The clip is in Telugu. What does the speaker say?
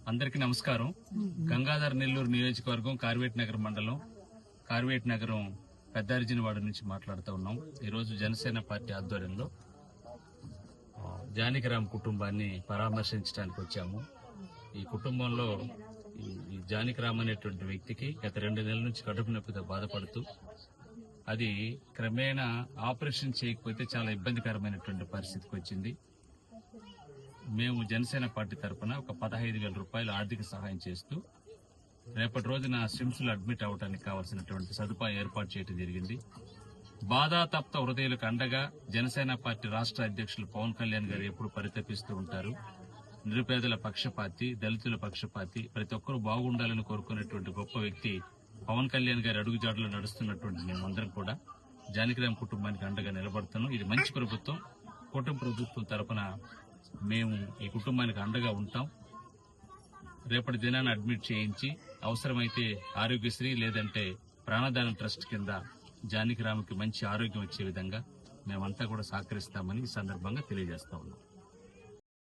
అందరికీ నమస్కారం. గంగాధర్ నెల్లూరు నియోజకవర్గం కార్వేట్ నగర్ మండలం కార్వేట్ నగరం పెద్దార్జినవాడ నుంచి మాట్లాడుతూ ఉన్నాం. ఈరోజు జనసేన పార్టీ ఆధ్వర్యంలో జానకిరామ్ కుటుంబాన్ని పరామర్శించడానికి వచ్చాము. ఈ కుటుంబంలో ఈ జానకిరామ్ అనేటువంటి వ్యక్తికి గత 2 నెలల నుంచి కడుపు నొప్పితో బాధపడుతూ అది క్రమేణా ఆపరేషన్ చేయకపోతే చాలా ఇబ్బందికరమైనటువంటి పరిస్థితికి వచ్చింది. మేము జనసేన పార్టీ తరఫున ఒక 15,000 రూపాయలు ఆర్థిక సహాయం చేస్తూ రేపటి రోజున స్విమ్స్ లో అడ్మిట్ అవడానికి కావాల్సినటువంటి సదుపాయం ఏర్పాటు చేయడం జరిగింది. బాధాతప్త హృదయాలకు అండగా జనసేన పార్టీ రాష్ట్ర అధ్యక్షులు పవన్ కళ్యాణ్ గారు ఎప్పుడు పరితపిస్తూ ఉంటారు. నిరుపేదల పక్షపాతి, దళితుల పక్షపాతి, ప్రతి ఒక్కరూ బాగుండాలని కోరుకునేటువంటి గొప్ప వ్యక్తి పవన్ కళ్యాణ్ గారి అడుగుజాడలో నడుస్తున్నటువంటి మేమందరం కూడా జానకిరామ్ కుటుంబానికి అండగా నిలబడుతున్నాం. ఇది మంచి ప్రభుత్వం. కుటుంబ ప్రభుత్వం తరఫున మేము ఈ కుటుంబానికి అండగా ఉంటాం. రేపటి దినాన్ని అడ్మిట్ చేయించి అవసరమైతే ఆరోగ్యశ్రీ లేదంటే ప్రాణదానం ట్రస్ట్ కింద జానకిరామ్కి మంచి ఆరోగ్యం వచ్చే విధంగా మేమంతా కూడా సహకరిస్తామని ఈ సందర్భంగా తెలియజేస్తా ఉన్నాం.